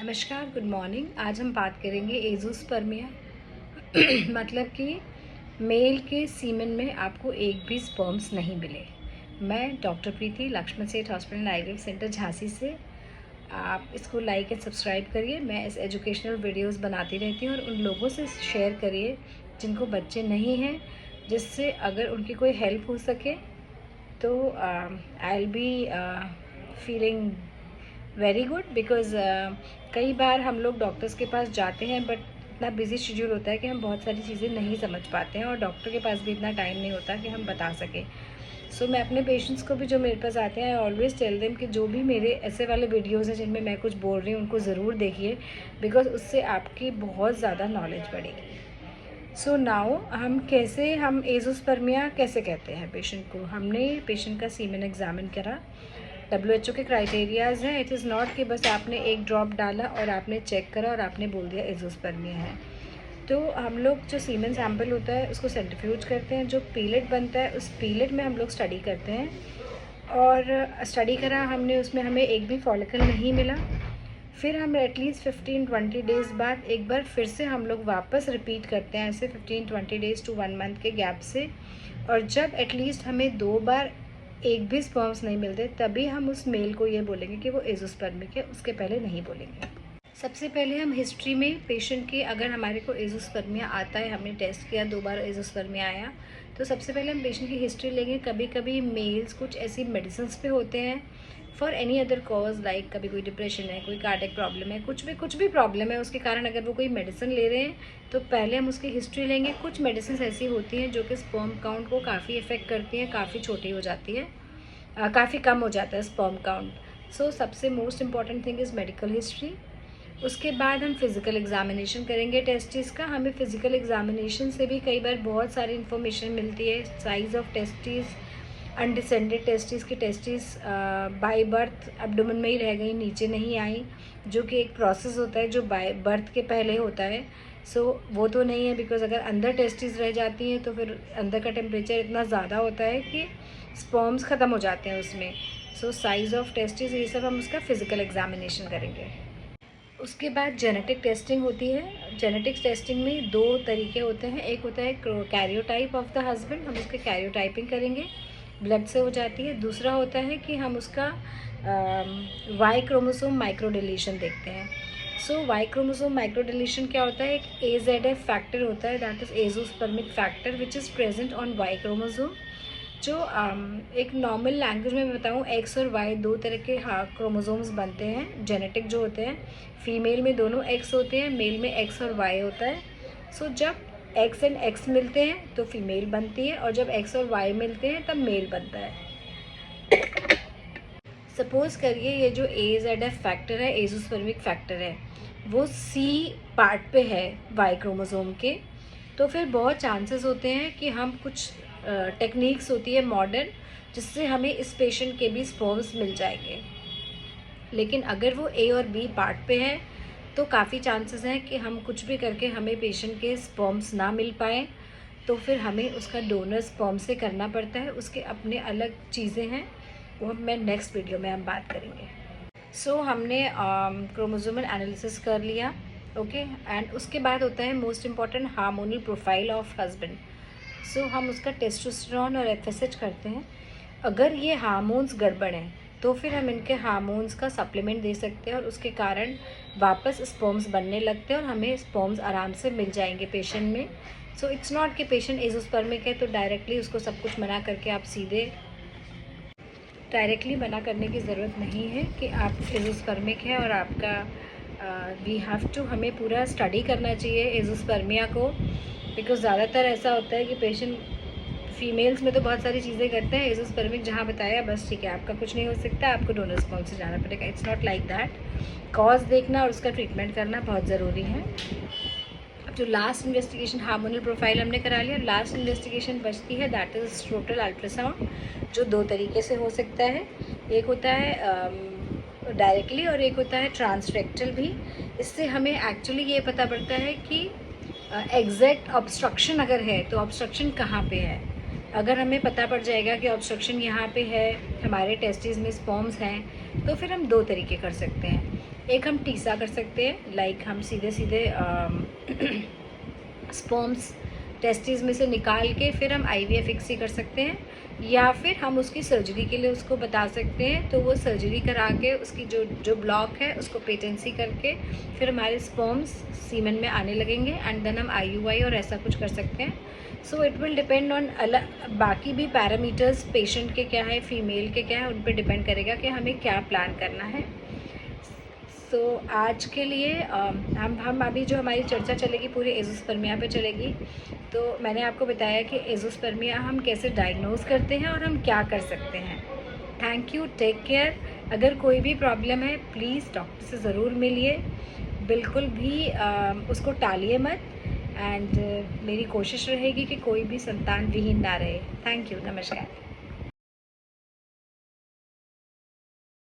नमस्कार, good morning. आज हम बात करेंगे एज़ोस्पर्मिया मतलब कि मेल के सीमेन में आपको एक भी स्पर्म्स नहीं मिले। मैं डॉक्टर प्रीति, लक्ष्मण सेठ हॉस्पिटल आईवीएफ सेंटर झांसी से। आप इसको लाइक एंड सब्सक्राइब करिए। मैं इस एजुकेशनल वीडियोस बनाती रहती हूँ और उन लोगों से शेयर करिए जिनको बच्चे नहीं हैं, जिससे अगर उनकी कोई हेल्प हो सके तो I will be feeling very good. Because कई बार हम लोग डॉक्टर्स के पास जाते हैं बट इतना बिजी शेड्यूल होता है कि हम बहुत सारी चीज़ें नहीं समझ पाते हैं और डॉक्टर के पास भी इतना टाइम नहीं होता कि हम बता सकें। सो मैं अपने पेशेंट्स को भी जो मेरे पास आते हैं, आई ऑलवेज़ टेल देम कि जो भी मेरे ऐसे वाले वीडियोज़ हैं जिनमें मैं कुछ बोल रही हूँ उनको ज़रूर देखिए, बिकॉज़ उससे आपकी बहुत ज़्यादा नॉलेज बढ़ेगी। सो नाउ हम एज़ोस्पर्मिया कैसे कहते हैं पेशेंट को। हमने पेशेंट का सीमेन एग्जामिन करा। WHO के क्राइटेरियाज़ हैं। इट इज़ नॉट कि बस आपने एक ड्रॉप डाला और आपने चेक करा और आपने बोल दिया एज़ोस्पर्मिया है। तो हम लोग जो सीमेन सैंपल होता है उसको सेंट्रीफ्यूज करते हैं, जो पीलेट बनता है उस पीलेट में हम लोग स्टडी करते हैं। और स्टडी करा हमने, उसमें हमें एक भी फॉलिकल नहीं मिला। फिर हम एटलीस्ट 15-20 डेज़ बाद एक बार फिर से हम लोग वापस रिपीट करते हैं, ऐसे 15-20 डेज़ टू 1 मंथ के गैप से। और जब एटलीस्ट हमें 2 बार एक भी स्पर्म्स नहीं मिलते तभी हम उस मेल को ये बोलेंगे कि वो एज़ोस्पर्मिक है, उसके पहले नहीं बोलेंगे। सबसे पहले हम हिस्ट्री में पेशेंट की, अगर हमारे को एज़ोस्पर्मिया आता है, हमने टेस्ट किया 2 बार एज़ोस्पर्मिया आया, तो सबसे पहले हम पेशेंट की हिस्ट्री लेंगे। कभी कभी मेल्स कुछ ऐसी मेडिसिन पे होते हैं for any other cause, like कभी कोई डिप्रेशन है, कोई कार्डियक प्रॉब्लम है, कुछ भी प्रॉब्लम है उसके कारण अगर वो कोई मेडिसिन ले रहे हैं तो पहले हम उसकी हिस्ट्री लेंगे। कुछ मेडिसिन ऐसी होती हैं जो कि स्पर्म काउंट को काफ़ी इफ़ेक्ट करती हैं, काफ़ी छोटी हो जाती है, काफ़ी कम हो जाता है स्पर्म काउंट। सो सबसे most important thing is medical history. उसके बाद हम फिज़िकल एग्जामिनेशन करेंगे टेस्टिस का। हमें फिज़िकल एग्जामिनेशन से भी कई बार बहुत सारी इन्फॉर्मेशन मिलती है। Size of testis, undescended testis की टेस्टिस बाय बर्थ एब्डोमेन में ही रह गई, नीचे नहीं आई, जो कि एक प्रोसेस होता है जो बाय बर्थ के पहले होता है। सो वो तो नहीं है, बिकॉज अगर अंदर टेस्टिस रह जाती हैं तो फिर अंदर का टेम्परेचर इतना ज़्यादा होता है कि स्पर्म्स ख़त्म हो जाते हैं उसमें। सो साइज़ ऑफ टेस्टिस, ये सब हम उसका फिज़िकल एग्जामिनेशन करेंगे। उसके बाद जेनेटिक टेस्टिंग होती है। जेनेटिक्स टेस्टिंग में 2 तरीके होते हैं। एक होता है कैरियोटाइप ऑफ द हस्बैंड, हम उसके कैरियोटाइपिंग करेंगे, ब्लड से हो जाती है। दूसरा होता है कि हम उसका वाई क्रोमोसोम माइक्रोडिलीशन देखते हैं। सो वाई क्रोमोसोम माइक्रोडिलीशन क्या होता है? एक AZF फैक्टर होता है, that is azoospermic factor which is present on Y chromosome. जो एक नॉर्मल लैंग्वेज में बताऊँ, एक्स और वाई 2 तरह के क्रोमोसोम्स बनते हैं जेनेटिक जो होते हैं। फीमेल में दोनों एक्स होते हैं, मेल में एक्स और वाई होता है। सो जब एक्स एंड एक्स मिलते हैं तो फीमेल बनती है और जब एक्स और वाई मिलते हैं तब मेल बनता है। सपोज़ करिए ये जो AZF फैक्टर है, एज़ोस्पर्मिक फैक्टर है, वो C पार्ट पे है वाई क्रोमोसोम के, तो फिर बहुत चांसेस होते हैं कि हम कुछ टेक्निक्स होती है मॉडर्न, जिससे हमें इस पेशेंट के भी स्पर्म्स मिल जाएंगे। लेकिन अगर वो A और B पार्ट पे है तो काफ़ी चांसेस हैं कि हम कुछ भी करके हमें पेशेंट के स्पर्म्स ना मिल पाए, तो फिर हमें उसका डोनर स्पर्म से करना पड़ता है। उसके अपने अलग चीज़ें हैं, वो मैं नेक्स्ट वीडियो में हम बात करेंगे। सो हमने क्रोमोसोमल एनालिसिस कर लिया, ओके। एंड उसके बाद होता है most important hormonal profile of husband. So हम उसका टेस्टोस्टेरोन और FSH करते हैं। अगर ये हार्मोन्स गड़बड़ हैं तो फिर हम इनके हार्मोन्स का सप्लीमेंट दे सकते हैं और उसके कारण वापस स्पर्म्स बनने लगते हैं और हमें स्पर्म्स आराम से मिल जाएंगे पेशेंट में। सो इट्स नॉट कि पेशेंट एज़ोस्पर्मिक है तो डायरेक्टली उसको सब कुछ मना करके आप सीधे डायरेक्टली मना करने की ज़रूरत नहीं है कि आप एज़ोस्पर्मिक है और आपका वी हैव टू, हमें पूरा स्टडी करना चाहिए एज़ोस्पर्मिया को। बिकॉज ज़्यादातर ऐसा होता है कि पेशेंट फीमेल्स में तो बहुत सारी चीज़ें करते हैं, एज़ोस्पर्मिक जहाँ बताया बस ठीक है, आपका कुछ नहीं हो सकता, आपको डोनर स्पर्म से जाना पड़ेगा। It's not like that. Cause देखना और उसका ट्रीटमेंट करना बहुत ज़रूरी है। अब जो लास्ट इन्वेस्टिगेशन हार्मोनल प्रोफाइल हमने करा लिया, लास्ट इन्वेस्टिगेशन बचती है, दैट इज़ टोटल अल्ट्रासाउंड, जो 2 तरीके से हो सकता है। एक होता है डायरेक्टली और एक होता है ट्रांसरेक्टल भी। इससे हमें एक्चुअली ये पता पड़ता है कि एग्जैक्ट ऑब्स्ट्रक्शन अगर है तो ऑब्स्ट्रक्शन कहाँ पे है। अगर हमें पता पड़ जाएगा कि ऑब्स्ट्रक्शन यहाँ पे है, हमारे टेस्टिस में स्पर्म्स हैं, तो फिर हम 2 तरीके कर सकते हैं। एक हम टीसा कर सकते हैं, लाइक हम सीधे सीधे स्पर्म्स टेस्टिस में से निकाल के फिर हम IVF फिक्स कर सकते हैं, या फिर हम उसकी सर्जरी के लिए उसको बता सकते हैं, तो वो सर्जरी करा के उसकी जो ब्लॉक है उसको पेटेंसी करके फिर हमारे स्पर्म्स सीमेन में आने लगेंगे एंड देन हम IUI और ऐसा कुछ कर सकते हैं। So it will depend on बाकी भी पैरामीटर्स पेशेंट के क्या है, फीमेल के क्या है, उन पर डिपेंड करेगा कि हमें क्या प्लान करना है। सो आज के लिए हम अभी जो हमारी चर्चा चलेगी पूरी एज़ोस्पर्मिया पे चलेगी। तो मैंने आपको बताया कि एज़ोस्पर्मिया हम कैसे डायग्नोज़ करते हैं और हम क्या कर सकते हैं। Thank you, take care. अगर कोई भी प्रॉब्लम है प्लीज़ डॉक्टर से ज़रूर मिलिए, बिल्कुल भी उसको टालिए मत। एंड मेरी कोशिश रहेगी कि कोई भी संतान विहीन ना रहे। थैंक यू, नमस्कार।